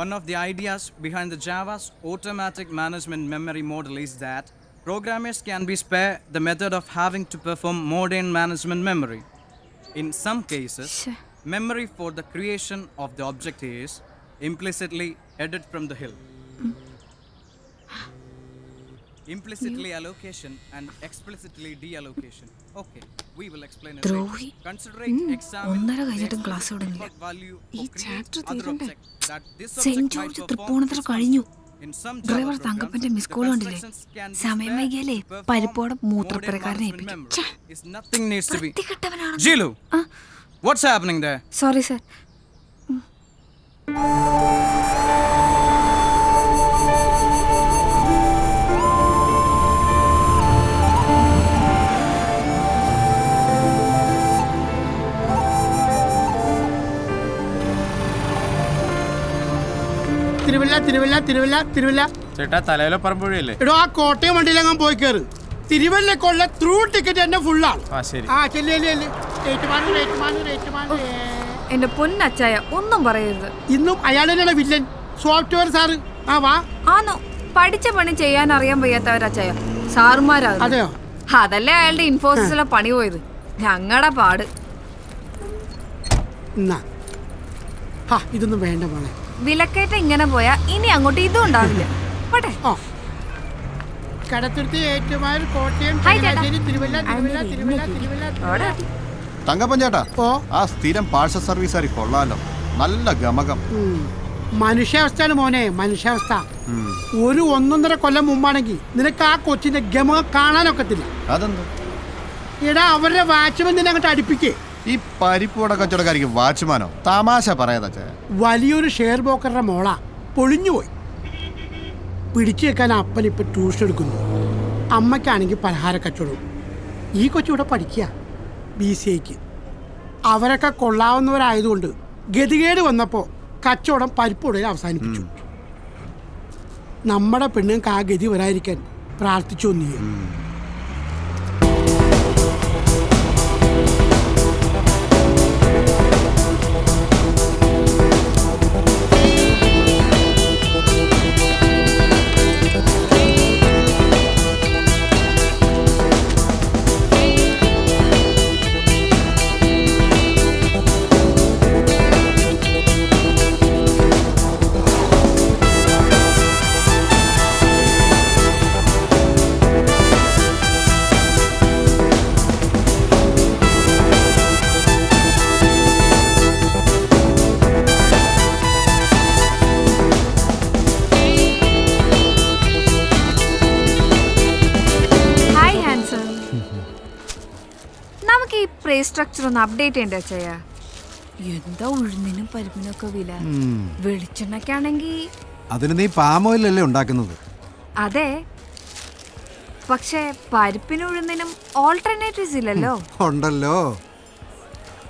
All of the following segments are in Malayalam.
One of the ideas behind the Java's automatic management memory model is that programmers can be spared the method of having to perform modern management memory. In some cases, memory for the creation of the object is implicitly added from the hill. Implicitly allocation and explicitly deallocation. Okay, we will explain it later. Considering examine the explicit value ഈ of ചാപ്റ്റർ create other തീരണ്ടേ? object that this saint object might George perform Thrippunithura its കഴിഞ്ഞു. function. In some Java driver programs, തങ്കപ്പന്റെ the മിസ് കോൾ കണ്ടില്ലേ? constructions can be സമയം spared വൈകിയാലേ to perform പരിപ്പോടെ modern മൂത്രപ്പുരക്കാരനെ management ഏൽപ്പിക്കും. memory. Is nothing needs to be. വൃത്തികെട്ടവനാണ്. Jilu, what's happening there? Sorry sir. Thiruvalla ചേട്ടാ തലയിലെ പറമ്പുഴയല്ലേ? എടോ ആ കോട്ടയം വണ്ടിയിലെങ്ങാൻ പോയി കയറ്. തിരുവല്ലക്കുള്ള ത്രൂ ടിക്കറ്റ് തന്നെ ഫുള്ളാണ്. ശരി. എന്റെ പൊന്നച്ചായ ഒന്നും പറയരുത്. ഇന്നും അയാൾ തന്നെയാണ് വില്ലൻ, സോഫ്റ്റ്വെയർ സാറ്. ആ വാ. ആണോ? പഠിച്ച പണി ചെയ്യാൻ അറിയാൻ വയ്യാത്തവരച്ചായ സാറുമാരാ. അതെയോ? അതല്ലേ അയാളുടെ ഇൻഫോസിസിലെ പണി പോയത്. ഞങ്ങളുടെ പാട്. ഇതൊന്നും വേണ്ട മോളെ. വിലക്കയറ്റം ഇങ്ങനെ പോയാ ഇനി അങ്ങോട്ട് ഇതും ഉണ്ടാവില്ല. പോട്ടെ. കടത്തുരുത്തി, ഏറ്റുമാനൂർ, കോട്ടയം, തിരുവല്ല. തങ്കപ്പൻ ചേട്ടാ, ആ സ്ഥിരം പാഴ്സൽ സർവീസ് കൊള്ളാലോ, നല്ല ഗമകം. മനുഷ്യാവസ്ഥയാണ് മോനെ, മനുഷ്യാവസ്ഥ. ഒരു 1.5 കൊല്ലം മുമ്പാണെങ്കിൽ നിനക്ക് ആ കൊച്ചിന്റെ ഗമകം കാണാനൊക്കത്തില്ല. അതെന്താ? എടാ അവരുടെ വാച്ച്മാൻ നിന്നെ അങ്ങോട്ട് അടുപ്പിക്കേ. ഈ പരിപ്പോടെ കച്ചവടക്കാരിക്ക് വാച്ച്മാനോ? തമാശ പറയാ. വലിയൊരു ഷെയർ ബ്രോക്കറുടെ മോളാ, പൊളിഞ്ഞുപോയി. പിടിച്ചു വെക്കാൻ അപ്പൻ ഇപ്പം ട്യൂഷൻ എടുക്കുന്നു. അമ്മയ്ക്കാണെങ്കിൽ പലഹാര കച്ചവടവും. ഈ കൊച്ചിവിടെ പഠിക്കുക BCAക്ക്. അവരൊക്കെ കൊള്ളാവുന്നവരായതുകൊണ്ട് ഗതികേട് വന്നപ്പോൾ കച്ചവടം പരിപ്പോടെ അവസാനിപ്പിച്ചു. നമ്മുടെ പെണ്ണുങ്ങൾക്ക് ആ ഗതി വരാതിരിക്കാൻ പ്രാർത്ഥിച്ചു. നീ സ്ട്രക്ചർ ഒന്ന് അപ്ഡേറ്റ് ചെയ്യണ്ടേ ചെയ്യാ? എന്താ ഉഴുന്നിനും പരിപ്പിനൊക്കെ വില. വെളിച്ചെണ്ണക്കാണെങ്കിൽ അതിന് നീ പാം ഓയിൽ അല്ലേ ഉണ്ടാക്കുന്നത്? അതെ, പക്ഷേ പരിപ്പിനും ഉഴുന്നിനും ഓൾട്ടർനേറ്റീവ്സ് ഇല്ലല്ലോ. ഉണ്ടല്ലോ.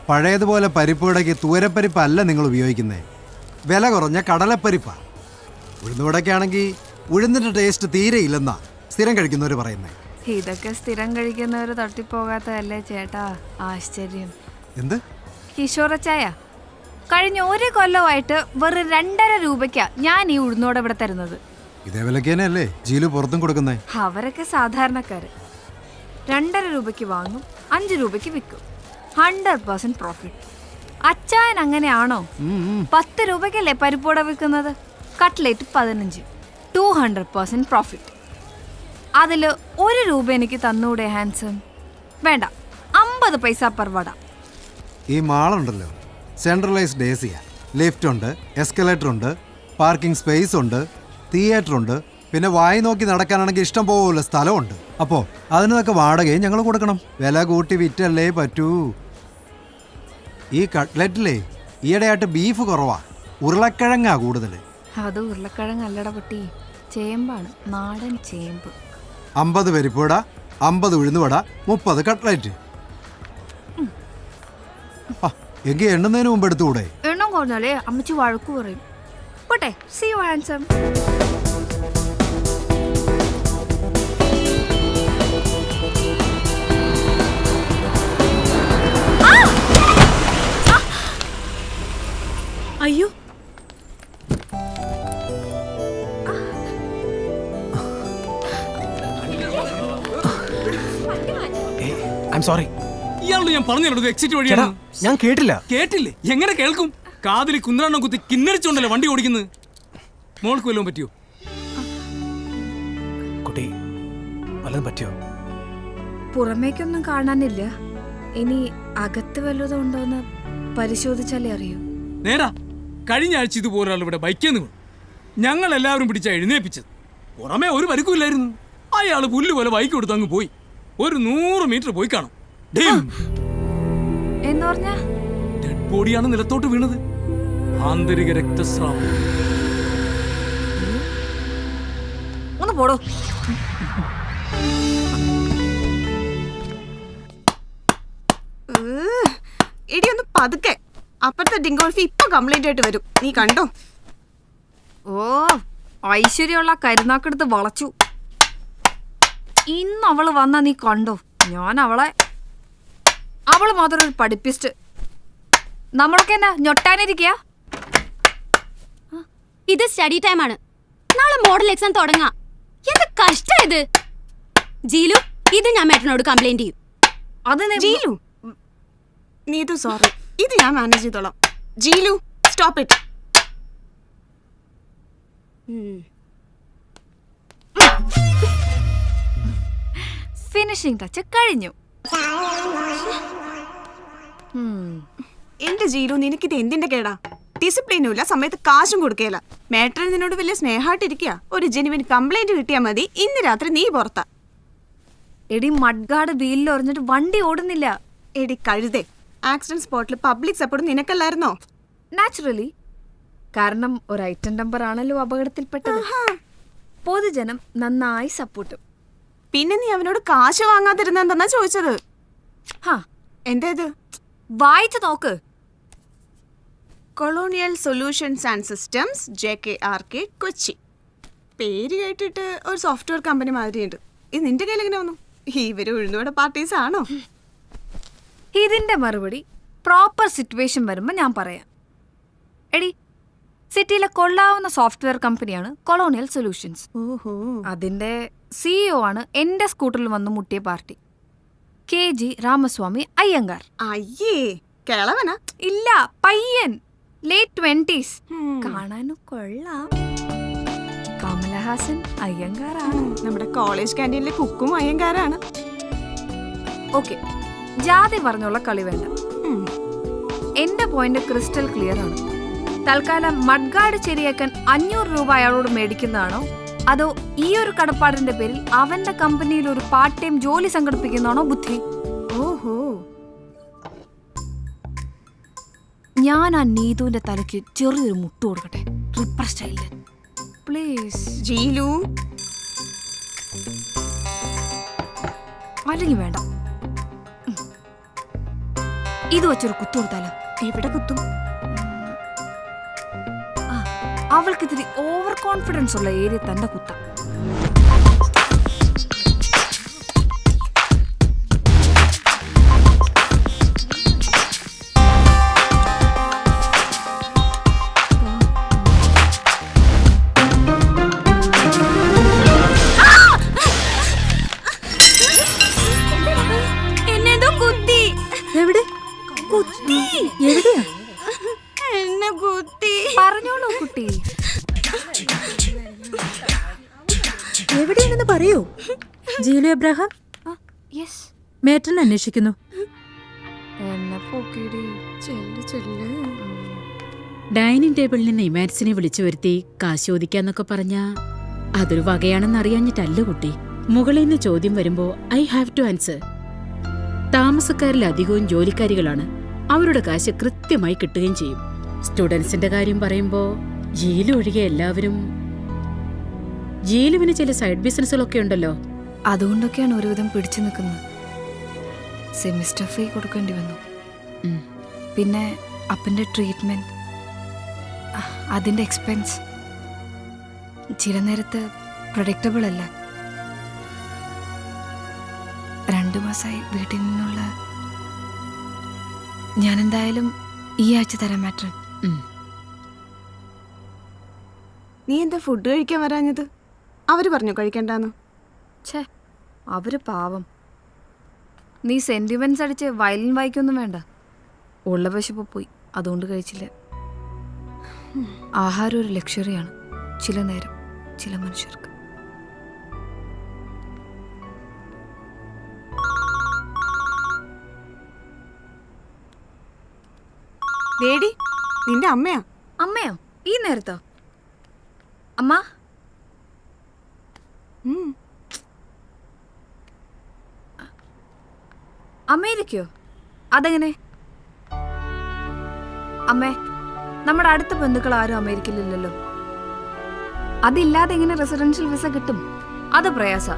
പഴയതുപോലെ പരിപ്പുവടയ്ക്ക് തൂരപ്പരിപ്പല്ല നിങ്ങൾ ഉപയോഗിക്കുന്നേ, വില കുറഞ്ഞ കടലപ്പരിപ്പാ. ഉഴുന്നുവടയ്ക്കാണെങ്കിൽ ഉഴുന്നിന്റെ ടേസ്റ്റ് തീരെ ഇല്ലെന്നാ സ്ഥിരം കഴിക്കുന്നവർ പറയുന്നേ. ഇതൊക്കെ സ്ഥിരം കഴിക്കുന്നവര് തട്ടിപ്പോകാത്തതല്ലേ ചേട്ടാ? ആശ്ചര്യം. എന്ത്? കിഷോറച്ചായ, കഴിഞ്ഞ 1 കൊല്ലമായിട്ട് വെറും 2.5 രൂപയ്ക്കാ ഞാൻ ഈ ഉഴുന്നോടെ ഇവിടെ തരുന്നത്. ഇതേ വിലക്കേനല്ലേ ജീലു പുറത്തും കൊടുക്കുന്നേ? അവരൊക്കെ സാധാരണക്കാര്. 2.5 രൂപയ്ക്ക് വാങ്ങും, 5 രൂപയ്ക്ക് വിൽക്കും. 100% പ്രോഫിറ്റ്. അച്ചായൻ അങ്ങനെയാണോ? 10 രൂപയ്ക്കല്ലേ പരിപ്പോട വിൽക്കുന്നത്? Cutlet 15, 200% profit. അതിൽ 1 രൂപ എനിക്ക് തന്നൂടെ ഹാൻസം? വേണ്ട, 50 പൈസ പെർ വട. ഈ മാളുണ്ടല്ലോ, സെൻട്രലൈസ്ഡ് AC, ലിഫ്റ്റ് ഉണ്ട്, എസ്കലേറ്റർ ഉണ്ട്, പാർക്കിംഗ് സ്പേസ് ഉണ്ട്, തിയേറ്റർ ഉണ്ട്, പിന്നെ വായി നോക്കി നടക്കാനാണെങ്കിൽ ഇഷ്ടം പോലെ സ്ഥലമുണ്ട്. അപ്പോൾ അതിനൊക്കെ വാടകയും ഞങ്ങൾ കൊടുക്കണം. വില കൂട്ടി വിറ്റല്ലേ പറ്റൂ. ഈ കട്ട്ലറ്റിലേ ഈയിടെയായിട്ട് ബീഫ് കുറവാ, ഉരുളക്കിഴങ്ങാ കൂടുതൽ. അത് ഉരുളക്കിഴങ്ങല്ലട പൊട്ടി, ചേമ്പാണ്, നാടൻ ചേമ്പ്. 50 പരിപ്പുവട, 50 ഉഴുന്നുവട, 30 കട്ട്ലറ്റ്. എങ്കിൽ എണ്ണുന്നതിന് മുമ്പ് എടുത്തുകൂടെ? എണ്ണം കുറഞ്ഞാലേ അമ്മച്ചി വഴക്കു പറയും. പോട്ടെ, സീ യു ഹാൻസം. അയ്യോ, സോറി. ഇയാളോട് ഞാൻ പറഞ്ഞിട്ടുണ്ട് എക്സിറ്റ് വഴിയാണ്. ഞാൻ കേട്ടില്ല. കേട്ടില്ലേ? എങ്ങനെ കേൾക്കും? കാതിൽ കുന്ത്രാണ്ണം കുത്തി കിന്നരിച്ചോണ്ടല്ലേ വണ്ടി ഓടിക്കുന്നത്. മോൾക്ക് വല്ലതും പറ്റിയോ? കുട്ടി വല്ലതും പറ്റിയോ? പുറമേക്കൊന്നും കാണാനില്ല. ഇനി അകത്ത് വല്ലതും ഉണ്ടോന്ന് പരിശോധിച്ചാലേ അറിയൂ. നേരാ, കഴിഞ്ഞ ആഴ്ച ഇതുപോലെ ഇവിടെ ബൈക്കേന്ന് വീണു. ഞങ്ങൾ എല്ലാവരും പിടിച്ച എഴുന്നേപ്പിച്ചത്. പുറമേ ഒരു പരിക്കുമില്ലായിരുന്നു. അയാൾ പുല്ല് പോലെ ബൈക്ക് കൊടുത്ത് അങ്ങ് പോയി. ഒരു 100 മീറ്റർ പോയി കാണും. എന്ന് പറഞ്ഞാ ഡെഡ് ബോഡിയാണ് നിലത്തോട്ട് വീണത്. ആന്തരിക രക്തസ്രാവം. ഒന്ന് പോടോ. എടി ഒന്ന് പതുക്കെ. അപ്പുറത്തെ ഡിങ്കോൾഫി ഇപ്പൊ കംപ്ലൈന്റ് ആയിട്ട് വരും, നീ കണ്ടോ? ഓ, ഐശ്വര്യമുള്ള കരുനാക്കെടുത്ത് വളച്ചു. ഇന്ന് അവള് വന്നാ നീ കണ്ടോ? ഞാൻ അവള് മാത്രം ഒരു പഠിപ്പിസ്റ്റ്. നമ്മളൊക്കെ എന്നാ ഞൊട്ടാനിരിക്കുക? ഇത് സ്റ്റഡി ടൈമാണ്. നാളെ മോഡൽ എക്സാം തുടങ്ങാം. എന്ത് കഷ്ടം ഇത്. ജീലു, ഇത് ഞാൻ മേട്ടനോട് കംപ്ലൈന്റ് ചെയ്യും. അത് ജീലു, നീതു സോറി, ഇത് ഞാൻ മാനേജ് ചെയ്തോളാം. ജീലു, സ്റ്റോപ്പ് ഇറ്റ്. ഫിനിഷിംഗ് ടച്ച് കഴിഞ്ഞു. എന്റെ ജീലു, നിനക്കിത് എന്തിന്റെ കേടാ? ഡിസിപ്ലിനും ഇല്ല, സമയത്ത് കാശും കൊടുക്കേല. മേട്ടർ നിന്നോട് വലിയ സ്നേഹമായിട്ടിരിക്കുക. ഒരു ജെനുവിൻ കംപ്ലൈന്റ് കിട്ടിയാൽ മതി. ഇന്ന് രാത്രി നീ പുറത്താ. എടി മഡ്ഗാർഡ് വീലിൽ ഒറിഞ്ഞിട്ട് വണ്ടി ഓടുന്നില്ല. എടി കഴുതേ, ആക്സിഡന്റ് സ്പോട്ടിൽ പബ്ലിക് സപ്പോർട്ട് നിനക്കല്ലായിരുന്നോ? നാച്ചുറലി. കാരണം ഒരു ഐറ്റം നമ്പർ ആണല്ലോ അപകടത്തിൽപ്പെട്ടത്. പൊതുജനം നന്നായി സപ്പോർട്ടും. പിന്നെ നീ അവനോട് കാശ് വാങ്ങാതിരുന്നെന്താ ചോദിച്ചത്? എന്തേത്? വായിച്ചു നോക്ക്. Colonial solutions and systems, JKRK, Kochi. പേര് കേട്ടിട്ട് ഒരു സോഫ്റ്റ്വെയർ കമ്പനി മാതിരിയുണ്ട്. ഇത് നിന്റെ കയ്യിൽ എങ്ങനെ വന്നു? ഇവര് ഉഴുന്നുവട പാർട്ടീസ് ആണോ? ഇതിന്റെ മറുപടി പ്രോപ്പർ സിറ്റുവേഷൻ വരുമ്പോൾ ഞാൻ പറയാം. എടി, സിറ്റിയിലെ കൊള്ളാവുന്ന സോഫ്റ്റ്വെയർ കമ്പനിയാണ് കൊളോണിയൽ സൊല്യൂഷൻസ്. അതിന്റെ CEO ആണ് എന്റെ സ്കൂട്ടറിൽ വന്ന് മുട്ടിയ പാർട്ടി, KG രാമസ്വാമി അയ്യങ്കാർ. അയ്യേ, കിളവനാ? ഇല്ല, പയ്യൻ, ലേറ്റ് 20s. കാണാനും കൊള്ളാം. കമലഹാസൻ അയ്യങ്കാറാണ്. നമ്മുടെ കോളേജ് ക്യാൻറ്റീനിലെ കുക്കും അയ്യങ്കാരാണ്. ഓക്കെ, ജാതി പറഞ്ഞുള്ള കളി വേണ്ട. എന്റെ പോയിന്റ് ക്രിസ്റ്റൽ ക്ലിയർ ആണ്. തൽക്കാലം മഡ്ഗാർഡ് ശരിയാക്കാൻ 500 രൂപ അയാളോട് മേടിക്കുന്നതാണോ, അതോ ഈ ഒരു കടപ്പാടിന്റെ പേരിൽ അവന്റെ കമ്പനിയിൽ ഒരു പാർട്ട് ടൈം ജോലി സംഘടിപ്പിക്കുന്നതാണോ ബുദ്ധി? ഓഹോ, ഞാൻ ആ നീതുവിന്റെ തലയ്ക്ക് ചെറിയൊരു മുട്ട് കൊടുക്കട്ടെ, റിപ്പർ സ്റ്റൈലിൽ പ്ലീസ്. ജീലു, അല്ലെങ്കിൽ വേണ്ട, ഇത് വെച്ചൊരു കുത്തു കൊടുത്താലോ? എവിടെ കുത്തും? അവൾക്ക് ഇത്തിരി ഓവർ കോൺഫിഡൻസ് ഉള്ള ഏരിയ തന്നെ കുത്താം. എന്നെന്തോ കുത്തി. എവിടെ കുത്തി? എവിടെയാ? എന്നെ കുത്തി. പറഞ്ഞോളൂ കുട്ടി. എവിടെയാണെന്ന് പറയൂ. ജീലു എബ്രഹാം, യെസ്, മേട്ടൻ അന്വേഷിക്കുന്നു. എന്നെ പോക്കിടി. ചെല്ല് ചെല്ല്. ഡൈനിങ് ടേബിളിൽ നിന്ന് ഇമാൻസിനെ വിളിച്ചു വരുത്തി കാശ് ചോദിക്കാന്നൊക്കെ പറഞ്ഞാ അതൊരു വകയാണെന്ന് അറിയാഞ്ഞിട്ടല്ല കുട്ടി. മുകളിൽ നിന്ന് ചോദ്യം വരുമ്പോ ഐ ഹാവ് ടു ആൻസർ. താമസക്കാരിൽ അധികവും ജോലിക്കാരികളാണ്. അവരുടെ കാശ് കൃത്യമായി കിട്ടുകയും ചെയ്യും. സ്റ്റുഡൻസിന്റെ കാര്യം പറയുമ്പോ ജീലു ഒഴികെ എല്ലാവരും. ജീലുവിന് ചില സൈഡ് ബിസിനസ്സുകളൊക്കെ ഉണ്ടല്ലോ. അതുകൊണ്ടൊക്കെയാണ് ഒരുവിധം പിടിച്ചു നിൽക്കുന്നത്. സെമിസ്റ്റർ ഫീ കൊടുക്കേണ്ടി വന്നു. പിന്നെ അപ്പൻ്റെ ട്രീറ്റ്മെന്റ്, അതിൻ്റെ എക്സ്പെൻസ് ചില നേരത്ത് പ്രഡിക്റ്റബിൾ അല്ല. 2 മാസമായി വീട്ടിൽ നിന്നുള്ള. ഞാൻ എന്തായാലും ഈ ആഴ്ച തരാം മാട്രൻ. നീ എന്താ ഫുഡ് കഴിക്കാൻ വരാഞ്ഞത്? അവര് പറഞ്ഞു കഴിക്കണ്ടെന്ന്. ഛേ, അവര് പാവം. നീ സെന്റിമെന്റ്സ് അടിച്ച് വയലിൻ വായിക്കൊന്നും വേണ്ട. ഉള്ള വിശപ്പ് പോയി, അതുകൊണ്ട് കഴിച്ചില്ല. ആഹാരം ഒരു ലക്ഷറിയാണ് ചില നേരം ചില മനുഷ്യർക്ക്. ലേഡി, നിന്റെ അമ്മയാ? അമ്മയോ? ഈ നേരത്തോ? അമ്മ, അമേരിക്കയോ? അതെങ്ങനെ? അമ്മേ, നമ്മുടെ അടുത്ത ബന്ധുക്കൾ ആരും അമേരിക്കയിലില്ലല്ലോ. അതില്ലാതെ എങ്ങനെ റെസിഡൻഷ്യൽ വിസ കിട്ടും? അത് പ്രയാസ.